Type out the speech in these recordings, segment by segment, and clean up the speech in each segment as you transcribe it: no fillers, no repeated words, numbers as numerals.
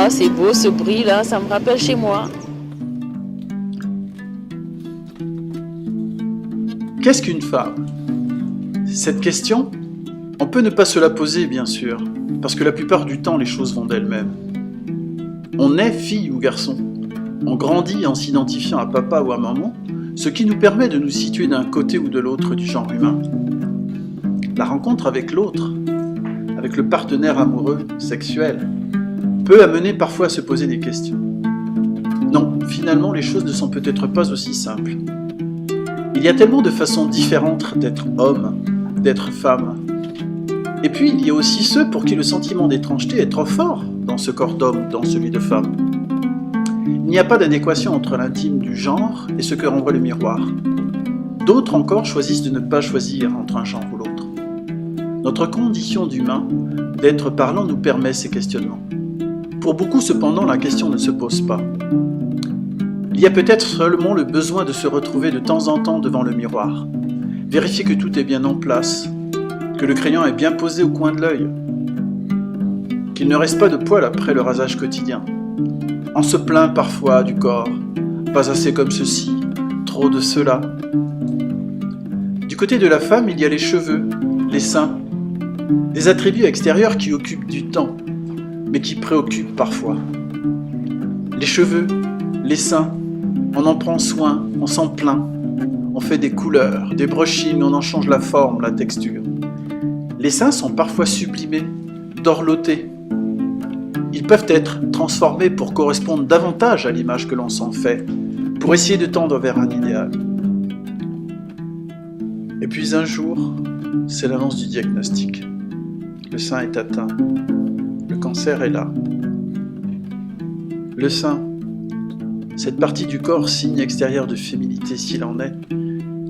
Ah, c'est beau ce bruit là, ça me rappelle chez moi. Qu'est-ce qu'une femme ? Cette question, on peut ne pas se la poser bien sûr, parce que la plupart du temps les choses vont d'elles-mêmes. On est fille ou garçon. On grandit en s'identifiant à papa ou à maman, ce qui nous permet de nous situer d'un côté ou de l'autre du genre humain. La rencontre avec l'autre, avec le partenaire amoureux, sexuel, peut amener parfois à se poser des questions. Non, finalement, les choses ne sont peut-être pas aussi simples. Il y a tellement de façons différentes d'être homme, d'être femme. Et puis, il y a aussi ceux pour qui le sentiment d'étrangeté est trop fort dans ce corps d'homme, dans celui de femme. Il n'y a pas d'adéquation entre l'intime du genre et ce que renvoie le miroir. D'autres encore choisissent de ne pas choisir entre un genre ou l'autre. Notre condition d'humain, d'être parlant, nous permet ces questionnements. Pour beaucoup, cependant, la question ne se pose pas. Il y a peut-être seulement le besoin de se retrouver de temps en temps devant le miroir, vérifier que tout est bien en place, que le crayon est bien posé au coin de l'œil, qu'il ne reste pas de poils après le rasage quotidien. On se plaint parfois du corps, pas assez comme ceci, trop de cela. Du côté de la femme, il y a les cheveux, les seins, des attributs extérieurs qui occupent du temps, mais qui préoccupent parfois. Les cheveux, les seins, on en prend soin, on s'en plaint. On fait des couleurs, des brushings, on en change la forme, la texture. Les seins sont parfois sublimés, dorlotés. Ils peuvent être transformés pour correspondre davantage à l'image que l'on s'en fait, pour essayer de tendre vers un idéal. Et puis un jour, c'est l'annonce du diagnostic. Le sein est atteint. Le cancer est là. Le sein, cette partie du corps, signe extérieur de féminité s'il en est,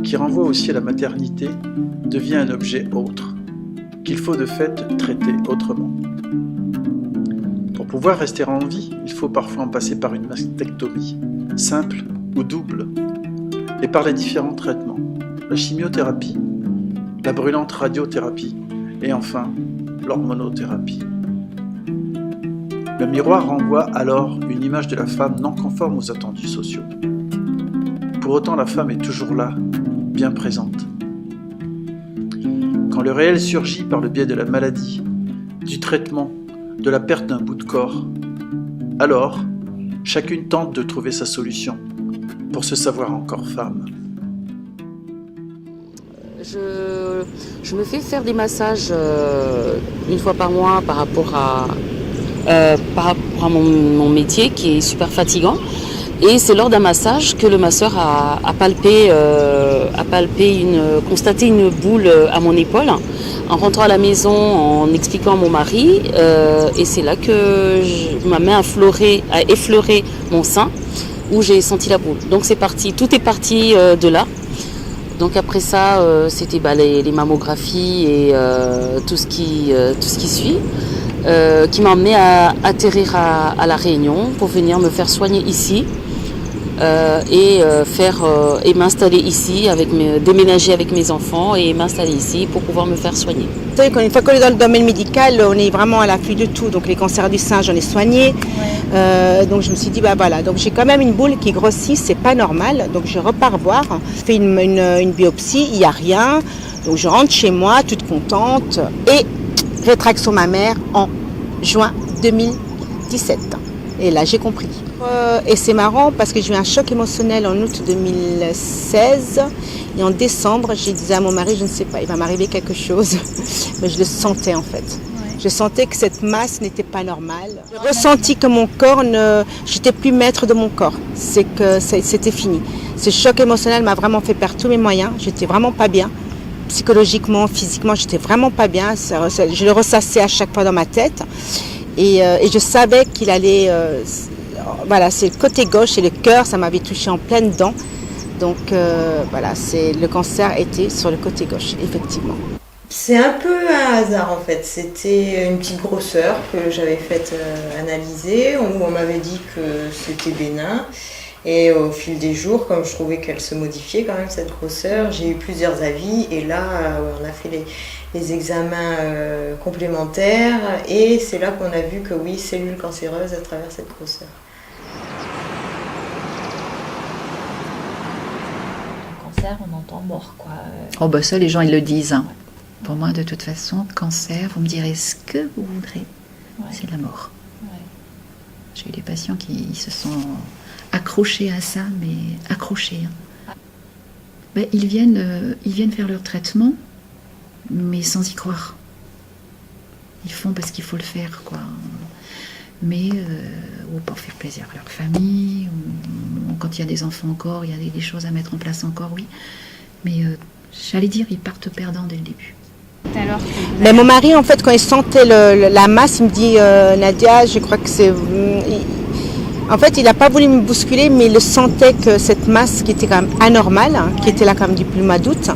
qui renvoie aussi à la maternité, devient un objet autre, qu'il faut de fait traiter autrement. Pour pouvoir rester en vie, il faut parfois en passer par une mastectomie, simple ou double, et par les différents traitements, la chimiothérapie, la brûlante radiothérapie, et enfin, l'hormonothérapie. Le miroir renvoie alors une image de la femme non conforme aux attendus sociaux. Pour autant, la femme est toujours là, bien présente. Quand le réel surgit par le biais de la maladie, du traitement, de la perte d'un bout de corps, alors, chacune tente de trouver sa solution pour se savoir encore femme. Je me fais faire des massages une fois par mois par rapport à mon métier qui est super fatigant. Et c'est lors d'un massage que le masseur a constaté une boule à mon épaule en rentrant à la maison, en expliquant à mon mari. Et c'est là que ma main a effleuré mon sein où j'ai senti la boule. Donc c'est parti, tout est parti de là. Donc après ça, c'était les mammographies et tout ce qui suit. Qui m'a emmené à atterrir à La Réunion pour venir me faire soigner ici et m'installer ici, déménager avec mes enfants et m'installer ici pour pouvoir me faire soigner. Vous savez, une fois qu'on est dans le domaine médical, on est vraiment à l'affût de tout. Donc les cancers du sein, j'en ai soigné. Donc je me suis dit, voilà, donc j'ai quand même une boule qui grossit, c'est pas normal. Donc je repars voir, je fais une biopsie, il n'y a rien. Donc je rentre chez moi, toute contente, et rétraction mammaire en juin 2017. Et là, j'ai compris. Et c'est marrant parce que j'ai eu un choc émotionnel en août 2016. Et en décembre, j'ai dit à mon mari, je ne sais pas, il va m'arriver quelque chose. Mais je le sentais en fait. Je sentais que cette masse n'était pas normale. J'ai ressenti que mon corps, j'étais plus maître de mon corps. C'est que c'était fini. Ce choc émotionnel m'a vraiment fait perdre tous mes moyens. J'étais vraiment pas bien. Psychologiquement, physiquement, j'étais vraiment pas bien. Je le ressassais à chaque fois dans ma tête. Et je savais qu'il allait... voilà, c'est le côté gauche et le cœur, ça m'avait touché en pleine dent. Donc voilà, le cancer était sur le côté gauche, effectivement. C'est un peu un hasard en fait. C'était une petite grosseur que j'avais faite analyser, où on m'avait dit que c'était bénin. Et au fil des jours, comme je trouvais qu'elle se modifiait quand même, cette grosseur, j'ai eu plusieurs avis. Et là, on a fait les examens complémentaires. Et c'est là qu'on a vu que oui, cellule cancéreuse à travers cette grosseur. Cancer, on entend mort, quoi. Oh bah ça, les gens, ils le disent. Hein. Pour moi, de toute façon, cancer, vous me direz ce que vous voudrez. Ouais. C'est la mort. Ouais. J'ai eu des patients qui se sont accrochés à ça, mais accrochés. Hein. Ben, ils viennent faire leur traitement, mais sans y croire. Ils font parce qu'il faut le faire, quoi. Mais, ou pour faire plaisir à leur famille, ou quand il y a des enfants encore, il y a des choses à mettre en place encore, oui. Mais j'allais dire, ils partent perdants dès le début. Mais mon mari, en fait, quand il sentait la masse, il me dit Nadia, je crois que c'est. En fait, il n'a pas voulu me bousculer, mais il sentait que cette masse qui était quand même anormale, hein, qui était là quand même depuis le mois d'août,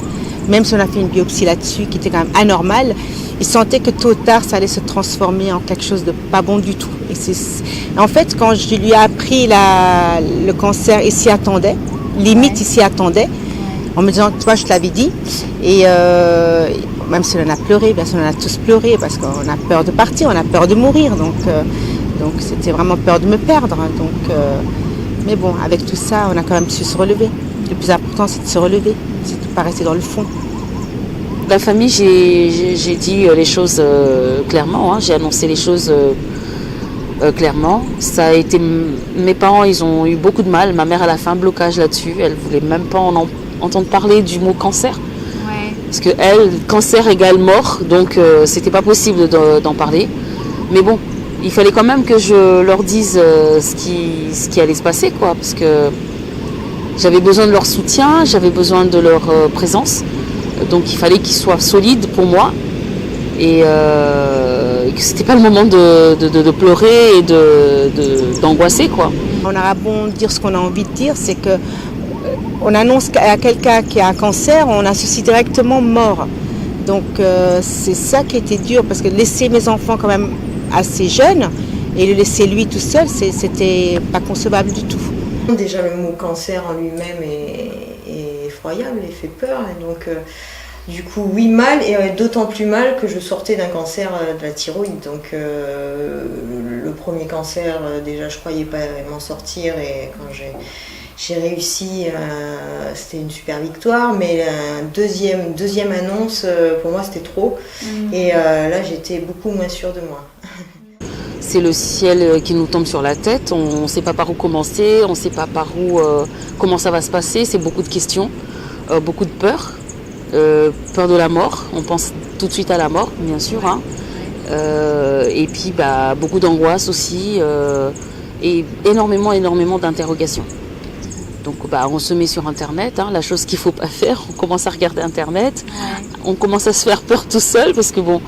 même si on a fait une biopsie là-dessus, qui était quand même anormale, il sentait que tôt ou tard, ça allait se transformer en quelque chose de pas bon du tout. Et en fait, quand je lui ai appris le cancer, il s'y attendait, limite il s'y attendait, en me disant, toi, je te l'avais dit, et même si on a pleuré, bien sûr, on a tous pleuré, parce qu'on a peur de partir, on a peur de mourir, donc c'était vraiment peur de me perdre. Mais bon, avec tout ça, on a quand même su se relever. Le plus important, c'est de se relever, c'est de ne pas rester dans le fond. La famille, j'ai dit les choses clairement, hein, j'ai annoncé les choses clairement. Ça a été, mes parents, ils ont eu beaucoup de mal. Ma mère, elle a fait un blocage là-dessus. Elle voulait même pas entendre parler du mot cancer. Ouais. Parce que elle, cancer égale mort, donc c'était pas possible d'en parler. Mais bon, il fallait quand même que je leur dise ce qui allait se passer, quoi, parce que j'avais besoin de leur soutien, j'avais besoin de leur présence. Donc il fallait qu'ils soient solides pour moi et que c'était pas le moment de pleurer et d'angoisser, quoi. On aura bon dire ce qu'on a envie de dire, c'est que on annonce à quelqu'un qui a un cancer, on associe directement mort. Donc c'est ça qui était dur, parce que laisser mes enfants quand même assez jeunes et le laisser lui tout seul, c'était pas concevable du tout. Déjà le mot cancer en lui-même est effroyable et fait peur, et donc du coup oui, mal, et d'autant plus mal que je sortais d'un cancer de la thyroïde, donc le premier cancer, déjà je croyais pas m'en sortir, et quand j'ai réussi, c'était une super victoire, mais la deuxième annonce, pour moi c'était trop, et là j'étais beaucoup moins sûre de moi. C'est le ciel qui nous tombe sur la tête, on ne sait pas par où commencer, on ne sait pas par où, comment ça va se passer, c'est beaucoup de questions, beaucoup de peur, peur de la mort, on pense tout de suite à la mort, bien sûr, hein. Et puis beaucoup d'angoisse aussi, et énormément d'interrogations. Donc on se met sur Internet, hein, la chose qu'il ne faut pas faire, on commence à regarder Internet, on commence à se faire peur tout seul, parce que bon,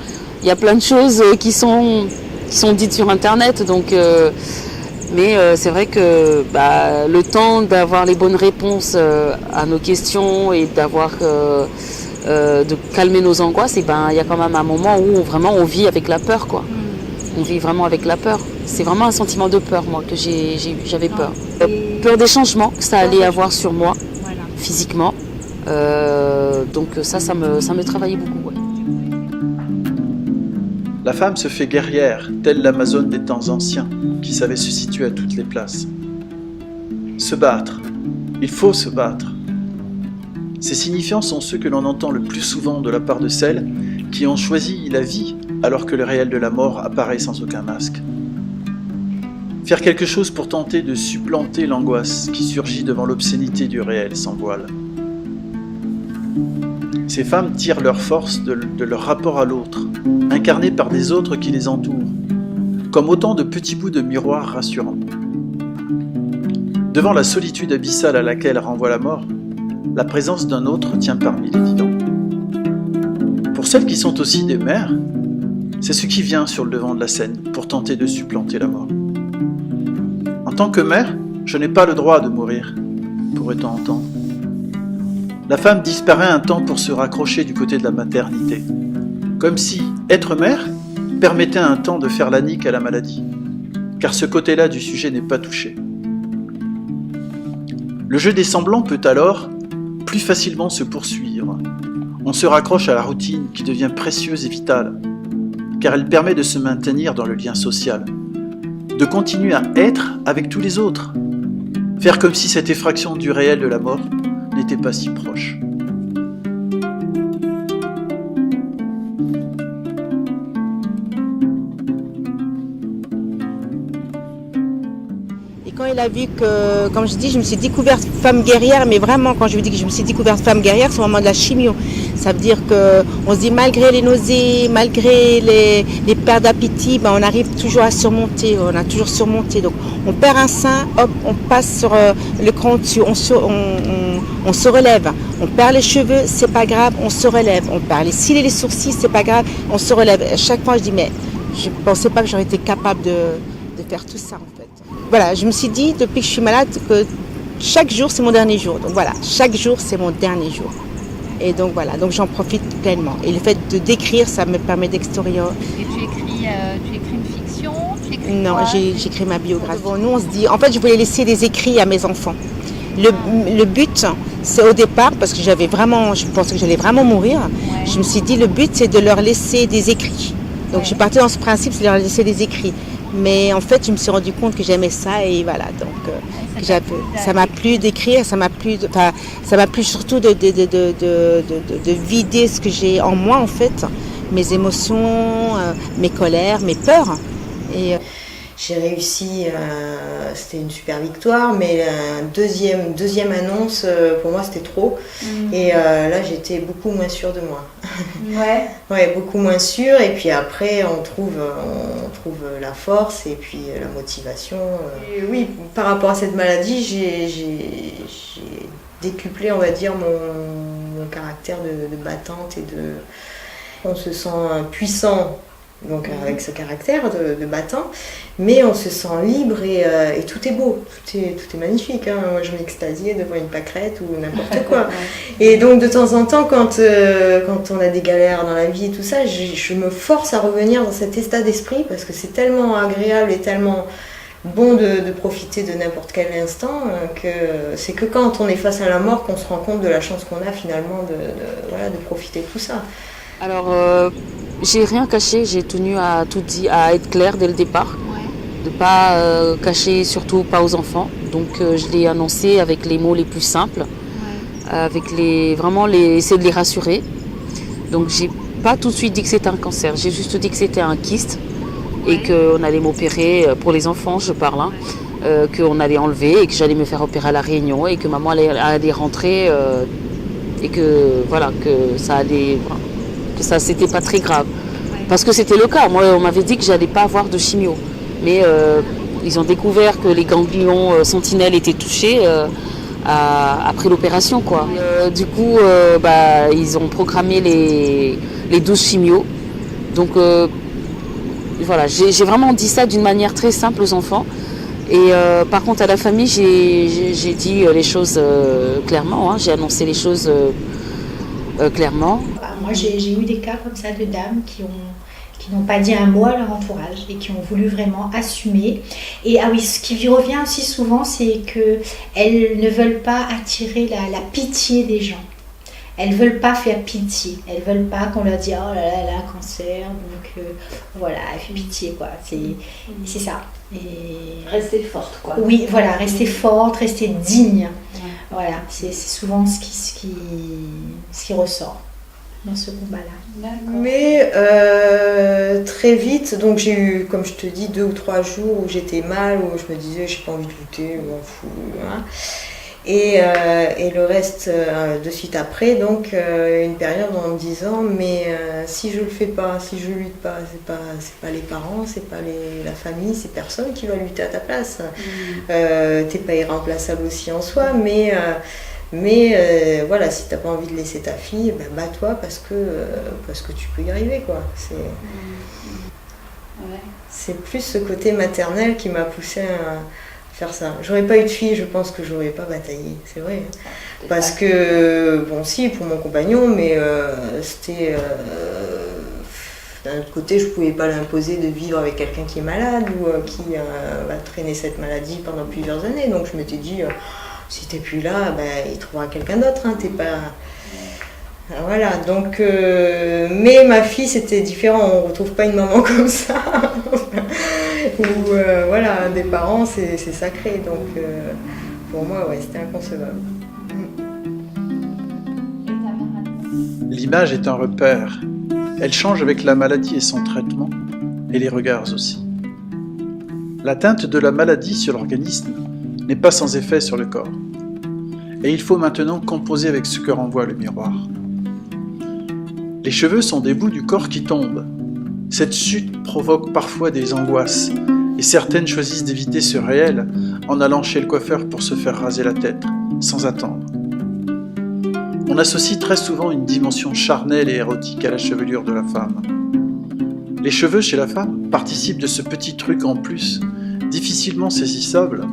il y a plein de choses qui sont dites sur Internet, donc mais c'est vrai que le temps d'avoir les bonnes réponses à nos questions et d'avoir de calmer nos angoisses, il y a quand même un moment où vraiment on vit avec la peur, quoi. On vit vraiment avec la peur. C'est vraiment un sentiment de peur, moi, que j'avais peur. Peur des changements que ça allait avoir sur moi, physiquement. Donc ça me travaillait beaucoup. Ouais. La femme se fait guerrière, telle l'Amazone des temps anciens, qui savait se situer à toutes les places. Se battre. Il faut se battre. Ces signifiants sont ceux que l'on entend le plus souvent de la part de celles qui ont choisi la vie alors que le réel de la mort apparaît sans aucun masque. Faire quelque chose pour tenter de supplanter l'angoisse qui surgit devant l'obscénité du réel sans voile. Ces femmes tirent leur force de leur rapport à l'autre, incarné par des autres qui les entourent, comme autant de petits bouts de miroir rassurants. Devant la solitude abyssale à laquelle renvoie la mort, la présence d'un autre tient parmi les vivants. Pour celles qui sont aussi des mères, c'est ce qui vient sur le devant de la scène pour tenter de supplanter la mort. En tant que mère, je n'ai pas le droit de mourir, pourrait-on entendre. La femme disparaît un temps pour se raccrocher du côté de la maternité, comme si être mère permettait un temps de faire la nique à la maladie, car ce côté-là du sujet n'est pas touché. Le jeu des semblants peut alors plus facilement se poursuivre. On se raccroche à la routine qui devient précieuse et vitale, car elle permet de se maintenir dans le lien social, de continuer à être avec tous les autres, faire comme si cette effraction du réel de la mort n'était pas si proche. Quand il a vu que, comme je dis, je me suis découverte femme guerrière, mais vraiment, quand je vous dis que je me suis découverte femme guerrière, c'est au moment de la chimio. Ça veut dire qu'on se dit, malgré les nausées, malgré les pertes d'appétit, ben, on arrive toujours à surmonter, on a toujours surmonté. Donc, on perd un sein, hop, on passe sur le cran dessus, on se relève. On perd les cheveux, c'est pas grave, on se relève. On perd les cils et les sourcils, c'est pas grave, on se relève. À chaque fois, je dis, mais je pensais pas que j'aurais été capable de faire tout ça, en fait. Voilà, je me suis dit, depuis que je suis malade, que chaque jour, c'est mon dernier jour. Donc voilà, chaque jour, c'est mon dernier jour. Et donc voilà, donc j'en profite pleinement. Et le fait de d'écrire, ça me permet d'extérieur. Et tu écris une fiction? Non, j'écris ma biographie. Bon, nous, on se dit, en fait, je voulais laisser des écrits à mes enfants. Le but, c'est au départ, parce que je pensais que j'allais vraiment mourir, je me suis dit, le but, c'est de leur laisser des écrits. Donc je suis partie dans ce principe, c'est de leur laisser des écrits. Mais en fait, je me suis rendu compte que j'aimais ça et voilà. Donc, ça m'a plu d'écrire, ça m'a plu surtout de vider ce que j'ai en moi en fait, mes émotions, mes colères, mes peurs. Et j'ai réussi, c'était une super victoire, mais la deuxième annonce, pour moi, c'était trop. Et là, j'étais beaucoup moins sûre de moi. Ouais, beaucoup moins sûre. Et puis après, on trouve la force et puis la motivation. Et oui, par rapport à cette maladie, j'ai décuplé, on va dire, mon caractère de battante et on se sent puissant. Donc avec ce caractère de battant, mais on se sent libre et tout est beau, tout est magnifique. Hein. Moi je m'extasiais devant une pâquerette ou n'importe quoi. Et donc de temps en temps, quand on a des galères dans la vie et tout ça, je me force à revenir dans cet état d'esprit parce que c'est tellement agréable et tellement bon de profiter de n'importe quel instant que c'est que quand on est face à la mort qu'on se rend compte de la chance qu'on a finalement de profiter de tout ça. Alors, j'ai rien caché, j'ai tenu à tout dire, à être claire dès le départ, de pas cacher, surtout pas aux enfants. Donc, je l'ai annoncé avec les mots les plus simples, avec essayer de les rassurer. Donc, j'ai pas tout de suite dit que c'était un cancer, j'ai juste dit que c'était un kyste et qu'on allait m'opérer pour les enfants, je parle, qu'on allait enlever et que j'allais me faire opérer à La Réunion et que maman allait rentrer et que voilà, que ça allait. Que ça c'était pas très grave parce que c'était le cas. Moi on m'avait dit que j'allais pas avoir de chimio, mais ils ont découvert que les ganglions sentinelles étaient touchés après l'opération quoi. Du coup ils ont programmé les 12 chimios. Donc voilà, j'ai vraiment dit ça d'une manière très simple aux enfants et par contre à la famille j'ai dit les choses clairement, j'ai annoncé les choses clairement. Moi, j'ai eu des cas comme ça de dames qui n'ont pas dit un mot à leur entourage et qui ont voulu vraiment assumer. Et ah oui, ce qui revient aussi souvent, c'est qu'elles ne veulent pas attirer la pitié des gens. Elles ne veulent pas faire pitié. Elles ne veulent pas qu'on leur dise « Oh là là, elle a un cancer, donc voilà, elle fait pitié. » quoi. C'est ça. Et rester forte, quoi. Oui, voilà, rester forte, rester digne. Voilà, c'est souvent ce qui ressort dans ce combat-là. Mais très vite, donc j'ai eu, comme je te dis, 2 ou 3 jours où j'étais mal, où je me disais j'ai pas envie de lutter, je m'en fous. Hein. Et le reste de suite après, donc une période en me disant mais si je le fais pas, si je lutte pas, c'est pas les parents, c'est pas la famille, c'est personne qui va lutter à ta place. T'es pas irremplaçable aussi en soi, mais voilà, si t'as pas envie de laisser ta fille, ben bats-toi parce que tu peux y arriver quoi. C'est plus ce côté maternel qui m'a poussée à faire ça. J'aurais pas eu de fille, je pense que j'aurais pas bataillé, c'est vrai. Parce que, bon si, pour mon compagnon, mais c'était... d'un autre côté, je pouvais pas l'imposer de vivre avec quelqu'un qui est malade ou qui va traîner cette maladie pendant plusieurs années. Donc je m'étais dit, Si t'es plus là, ben, il trouvera quelqu'un d'autre, hein, t'es pas... Voilà, donc... mais ma fille, c'était différent, on retrouve pas une maman comme ça. Ou voilà, des parents, c'est sacré, donc pour moi, ouais, c'était inconcevable. L'image est un repère. Elle change avec la maladie et son traitement, et les regards aussi. L'atteinte de la maladie sur l'organisme n'est pas sans effet sur le corps. Et il faut maintenant composer avec ce que renvoie le miroir. Les cheveux sont des bouts du corps qui tombent. Cette chute provoque parfois des angoisses, et certaines choisissent d'éviter ce réel en allant chez le coiffeur pour se faire raser la tête, sans attendre. On associe très souvent une dimension charnelle et érotique à la chevelure de la femme. Les cheveux chez la femme participent de ce petit truc en plus, difficilement saisissable,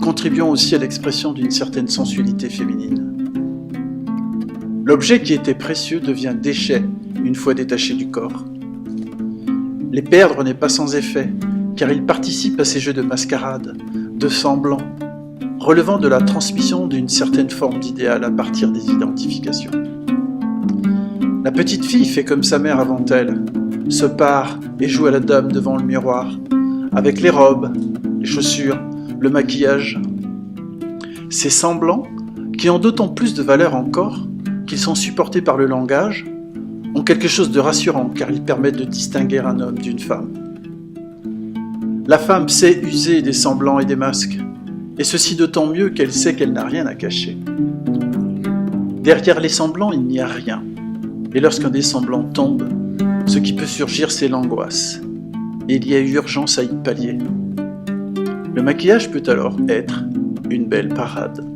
contribuant aussi à l'expression d'une certaine sensualité féminine. L'objet qui était précieux devient déchet une fois détaché du corps. Les perdre n'est pas sans effet, car ils participent à ces jeux de mascarade, de semblant, relevant de la transmission d'une certaine forme d'idéal à partir des identifications. La petite fille fait comme sa mère avant elle, se pare et joue à la dame devant le miroir, avec les robes, les chaussures, le maquillage. Ces semblants, qui ont d'autant plus de valeur encore qu'ils sont supportés par le langage, ont quelque chose de rassurant car ils permettent de distinguer un homme d'une femme. La femme sait user des semblants et des masques, et ceci d'autant mieux qu'elle sait qu'elle n'a rien à cacher. Derrière les semblants, il n'y a rien, et lorsqu'un des semblants tombe, ce qui peut surgir, c'est l'angoisse, et il y a urgence à y pallier. Le maquillage peut alors être une belle parade.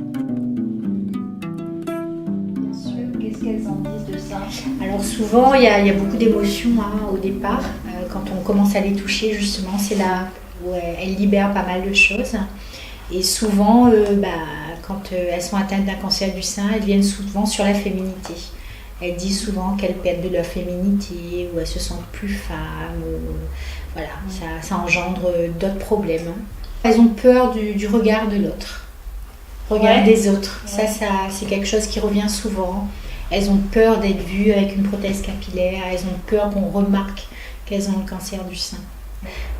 Qu'est-ce qu'elles en disent de ça? Alors souvent, il y a beaucoup d'émotions au départ. Quand on commence à les toucher, justement, c'est là où elles libèrent pas mal de choses. Et souvent, quand elles sont atteintes d'un cancer du sein, elles viennent souvent sur la féminité. Elles disent souvent qu'elles perdent de leur féminité ou elles se sentent plus femmes. Voilà, ça engendre d'autres problèmes. Elles ont peur du regard de l'autre, regard des autres. Ça, c'est quelque chose qui revient souvent. Elles ont peur d'être vues avec une prothèse capillaire. Elles ont peur qu'on remarque qu'elles ont le cancer du sein.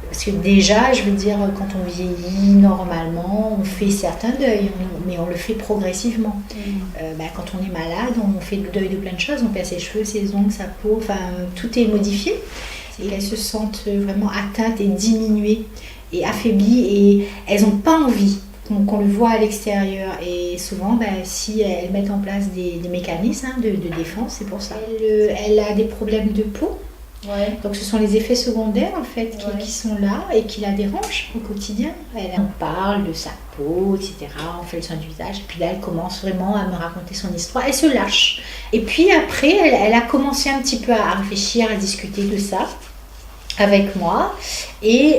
Parce que déjà, je veux dire, quand on vieillit, normalement, on fait certains deuils, mais on le fait progressivement. Quand on est malade, on fait le deuil de plein de choses. On perd ses cheveux, ses ongles, sa peau, enfin, tout est modifié. Et elles se sentent vraiment atteintes et diminuées et affaiblies et elles n'ont pas envie qu'on le voit à l'extérieur. Et souvent, si elles mettent en place des mécanismes de défense, c'est pour ça. Elle a des problèmes de peau. Ouais. Donc ce sont les effets secondaires en fait qui sont là et qui la dérangent au quotidien. On parle de sa peau, etc. On fait le soin du visage et puis là elle commence vraiment à me raconter son histoire. Elle se lâche. Et puis après elle a commencé un petit peu à réfléchir, à discuter de ça avec moi et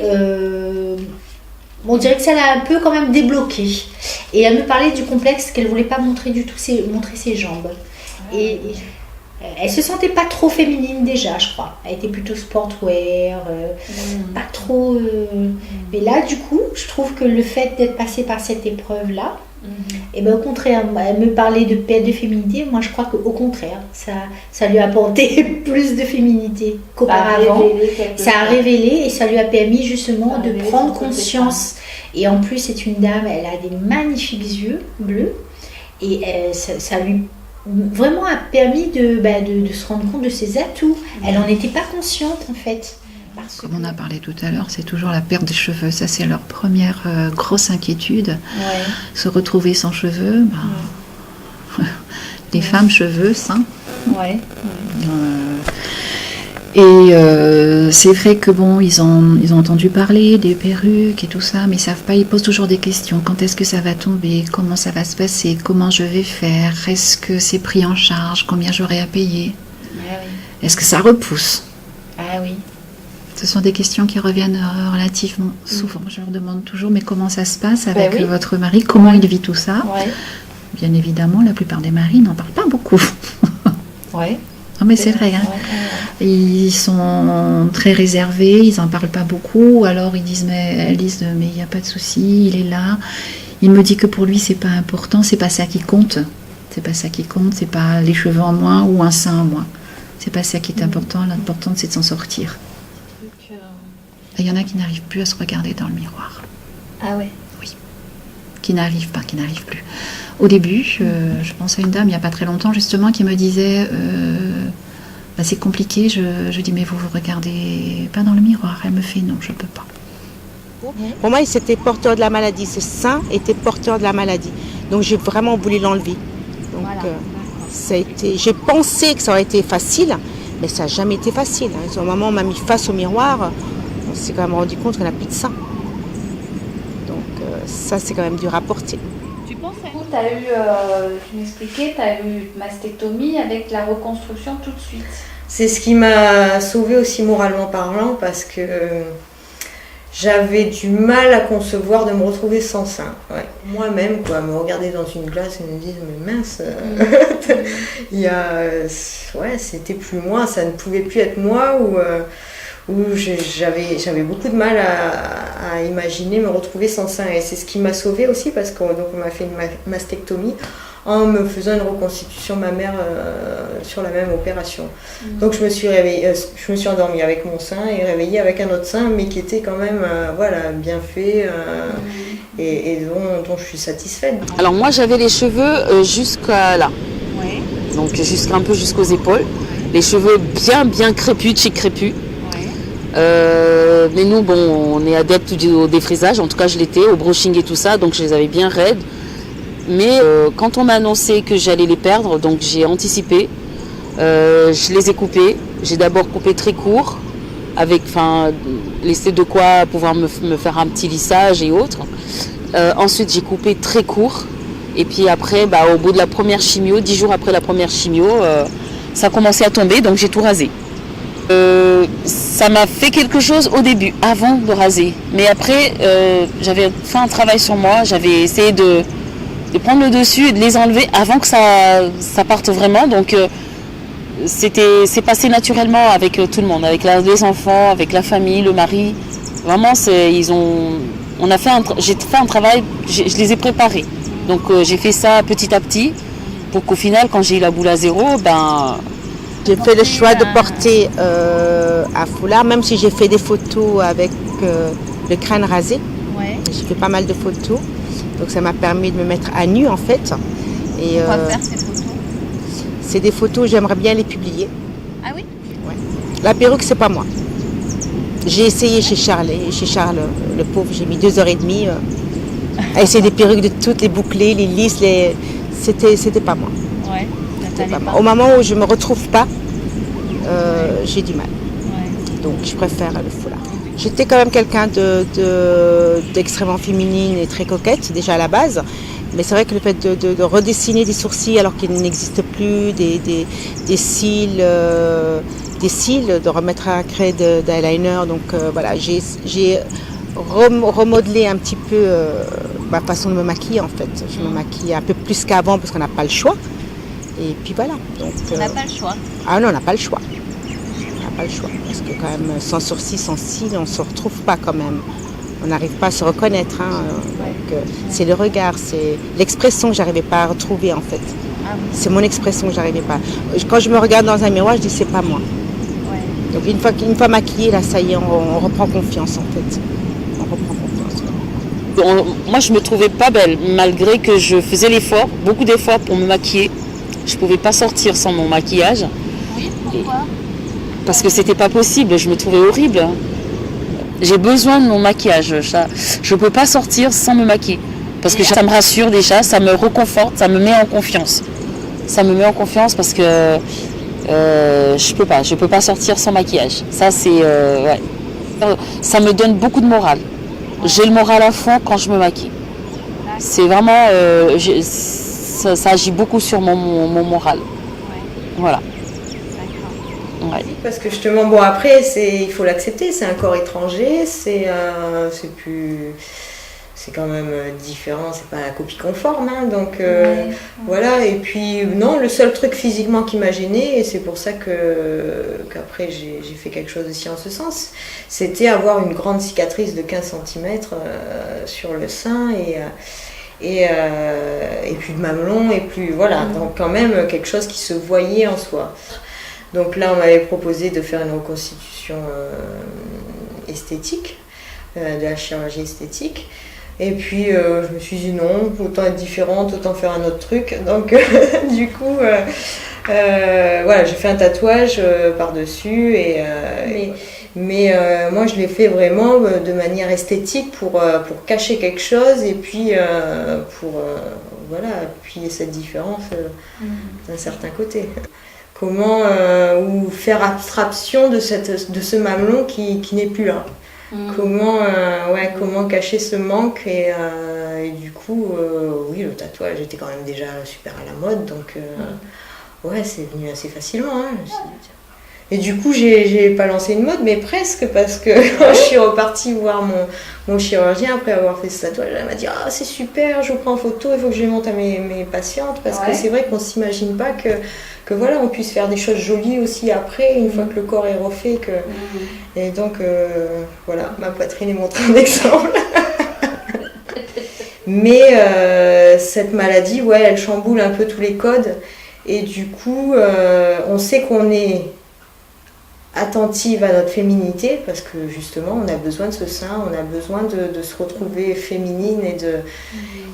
on dirait que ça l'a un peu quand même débloqué. Et elle me parlait du complexe qu'elle voulait pas montrer du tout, montrer ses jambes. Et elle se sentait pas trop féminine déjà, je crois. Elle était plutôt sportwear, pas trop... Mais là, du coup, je trouve que le fait d'être passée par cette épreuve-là, au contraire, elle me parlait de perte de féminité. Moi, je crois qu'au contraire, ça lui a apporté plus de féminité qu'auparavant. Ça a révélé et ça lui a permis justement de prendre conscience. Et en plus, c'est une dame, elle a des magnifiques yeux bleus. Et ça lui... vraiment a permis de se rendre compte de ses atouts. Elle n'en était pas consciente en fait. Comme on a parlé tout à l'heure, c'est toujours la perte des cheveux. Ça, c'est leur première grosse inquiétude. Se retrouver sans cheveux. Les femmes, cheveux, seins. Et c'est vrai que ils ont entendu parler des perruques et tout ça, mais ils savent pas, ils posent toujours des questions. Quand est-ce que ça va tomber? Comment ça va se passer? Comment je vais faire? Est-ce que c'est pris en charge? Combien j'aurai à payer? Est-ce que ça repousse? Ce sont des questions qui reviennent relativement souvent. Je leur demande toujours, mais comment ça se passe avec votre mari? Comment il vit tout ça? Bien évidemment, la plupart des maris n'en parlent pas beaucoup. Non, mais c'est vrai. Ils sont très réservés, ils n'en parlent pas beaucoup. Alors elles disent, mais il n'y a pas de souci, il est là, Il me dit que pour lui, c'est pas important, c'est pas ça qui compte. C'est pas ça qui compte, c'est pas les cheveux en moins ou un sein en moins. C'est pas ça qui est important, l'important c'est de s'en sortir. Et il y en a qui n'arrivent plus à se regarder dans le miroir. Ah ouais. Oui. Qui n'arrivent plus. Au début, je pense à une dame il n'y a pas très longtemps justement qui me disait c'est compliqué, je dis mais vous regardez pas dans le miroir. Elle me fait non, je peux pas. Pour moi, c'était porteur de la maladie. Ce sein était porteur de la maladie. Donc j'ai vraiment voulu l'enlever. Donc Voilà. j'ai pensé que ça aurait été facile, mais ça n'a jamais été facile. Au moment où on m'a mis face au miroir, on s'est quand même rendu compte qu'on n'a plus de sein. Donc ça, c'est quand même dur à porter. Tu penses à tu as eu, tu m'expliquais, tu as eu une mastectomie avec la reconstruction tout de suite. C'est ce qui m'a sauvée aussi moralement parlant, parce que j'avais du mal à concevoir de me retrouver sans sein. Ouais. Moi-même, quoi, me regarder dans une glace et me dire mais mince, c'était plus moi, ça ne pouvait plus être moi, où j'avais beaucoup de mal à imaginer me retrouver sans sein. Et c'est ce qui m'a sauvée aussi, parce qu'on m'a fait une mastectomie en me faisant une reconstitution mammaire sur la même opération. Donc je me suis endormie avec mon sein et réveillée avec un autre sein, mais qui était quand même bien fait et dont je suis satisfaite. Alors moi j'avais les cheveux jusqu'à là, donc un peu jusqu'aux épaules, les cheveux bien crépus, chic crépus. Mais nous on est adeptes au défrisage, en tout cas je l'étais, au brushing et tout ça, donc je les avais bien raides. Mais quand on m'a annoncé que j'allais les perdre, donc j'ai anticipé, je les ai coupés. J'ai d'abord coupé très court, laisser de quoi pouvoir me faire un petit lissage et autres. Ensuite j'ai coupé très court, et puis après, au bout de la première chimio, 10 jours après la première chimio, ça a commencé à tomber, donc j'ai tout rasé. Ça m'a fait quelque chose au début, avant de raser. Mais après, j'avais fait un travail sur moi, j'avais essayé de prendre le dessus et de les enlever avant que ça parte vraiment. Donc c'est passé naturellement avec tout le monde, avec les enfants, avec la famille, le mari. Vraiment, j'ai fait un travail, je les ai préparés. Donc j'ai fait ça petit à petit pour qu'au final, quand j'ai eu la boule à zéro, j'ai fait le choix de porter un foulard, même si j'ai fait des photos avec le crâne rasé. J'ai fait pas mal de photos. Donc ça m'a permis de me mettre à nu en fait. Et, on va faire ces photos. C'est des photos, j'aimerais bien les publier. Ah oui? Ouais. La perruque, c'est pas moi. J'ai essayé chez Charles, le pauvre, j'ai mis 2h30 à essayer des perruques de toutes, les bouclées, les lisses, c'était pas moi. Ouais, c'était pas moi. Au moment où je me retrouve pas, j'ai du mal. Ouais. Donc je préfère le foulard. J'étais quand même quelqu'un d'extrêmement féminine et très coquette, déjà à la base. Mais c'est vrai que le fait de redessiner des sourcils alors qu'ils n'existent plus, des cils, de remettre un craie d'eyeliner. Donc j'ai remodelé un petit peu ma façon de me maquiller en fait. Je me maquille un peu plus qu'avant parce qu'on n'a pas le choix. Et puis voilà. Donc, on n'a pas le choix. Ah non, on n'a pas le choix. Pas le choix, parce que quand même sans sourcils, sans cils, on ne se retrouve pas quand même. On n'arrive pas à se reconnaître. Donc, c'est le regard, c'est l'expression que j'arrivais pas à retrouver en fait. Ah oui. C'est mon expression que j'arrivais pas. Quand je me regarde dans un miroir, je dis c'est pas moi. Ouais. Donc une fois maquillée, là ça y est, on reprend confiance en fait. On reprend confiance. Moi je me trouvais pas belle, malgré que je faisais beaucoup d'efforts pour me maquiller. Je pouvais pas sortir sans mon maquillage. Oui, pourquoi ? Parce que c'était pas possible, je me trouvais horrible. J'ai besoin de mon maquillage. Je peux pas sortir sans me maquiller. Parce que ça me rassure déjà, ça me reconforte, ça me met en confiance. Ça me met en confiance parce que je peux pas sortir sans maquillage. Ça c'est ça me donne beaucoup de morale. J'ai le moral à fond quand je me maquille. C'est vraiment ça agit beaucoup sur mon moral. Voilà. Ouais. Parce que justement, après, il faut l'accepter, c'est un corps étranger, c'est quand même différent, c'est pas la copie conforme, donc voilà. Et puis non, le seul truc physiquement qui m'a gênée, et c'est pour ça qu'après j'ai fait quelque chose aussi en ce sens, c'était avoir une grande cicatrice de 15 cm sur le sein, et plus de mamelon, et plus voilà, donc quand même quelque chose qui se voyait en soi. Donc là, on m'avait proposé de faire une reconstitution esthétique, de la chirurgie esthétique. Et puis je me suis dit non, autant être différente, autant faire un autre truc. Donc du coup, voilà, j'ai fait un tatouage par-dessus. Mais moi, je l'ai fait vraiment de manière esthétique pour cacher quelque chose et puis pour voilà, appuyer cette différence d'un certain côté. Comment ou faire abstraction de ce mamelon qui n'est plus là. Comment cacher ce manque et du coup oui, le tatouage était quand même déjà super à la mode, donc ouais, c'est venu assez facilement, hein, je me suis dit, tiens. Et du coup j'ai pas lancé une mode, mais presque, parce que quand je suis repartie voir mon chirurgien après avoir fait ce tatouage, elle m'a dit ah c'est super, je vous prends en photo, il faut que je les montre à mes patientes, parce que c'est vrai qu'on s'imagine pas que voilà, on puisse faire des choses jolies aussi après, une fois que le corps est refait. Et donc, voilà, ma poitrine est mon train d'exemple. Mais cette maladie, ouais, elle chamboule un peu tous les codes. Et du coup, on sait qu'on est attentive à notre féminité, parce que justement, on a besoin de ce sein, on a besoin de se retrouver féminine.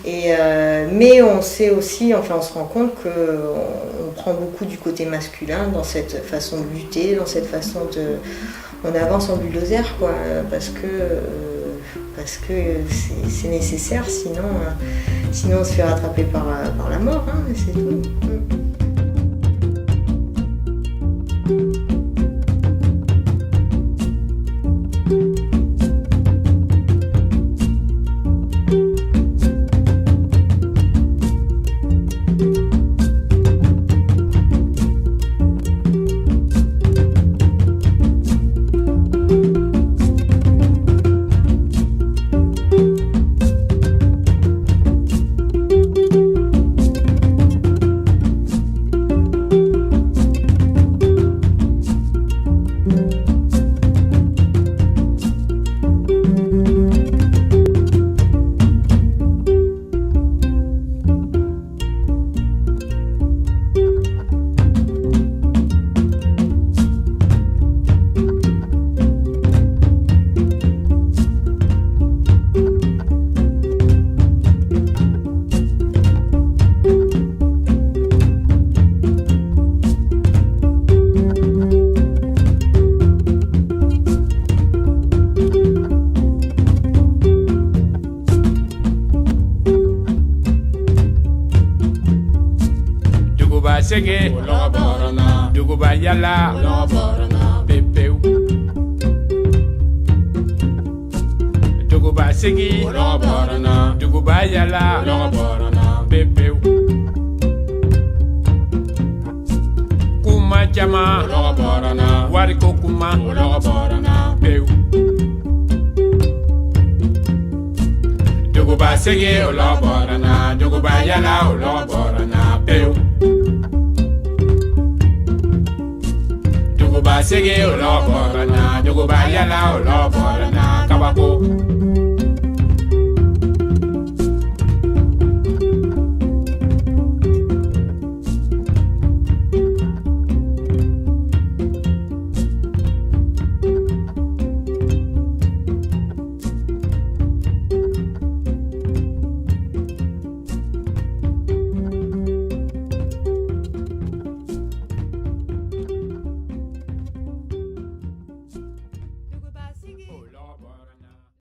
Mais on sait aussi, enfin on se rend compte qu'on prend beaucoup du côté masculin dans cette façon de lutter, dans cette façon de... On avance en bulldozer, quoi, parce que c'est nécessaire, sinon on se fait rattraper par la mort, hein, c'est tout. Sege Duguba Yala Pepeu Duguba Segi Duguba Yala Pepeu Kuma Jama Wariko Kuma Peu Duguba Segi Duguba Yala Peu Duguba Sege Duguba Yala Kabako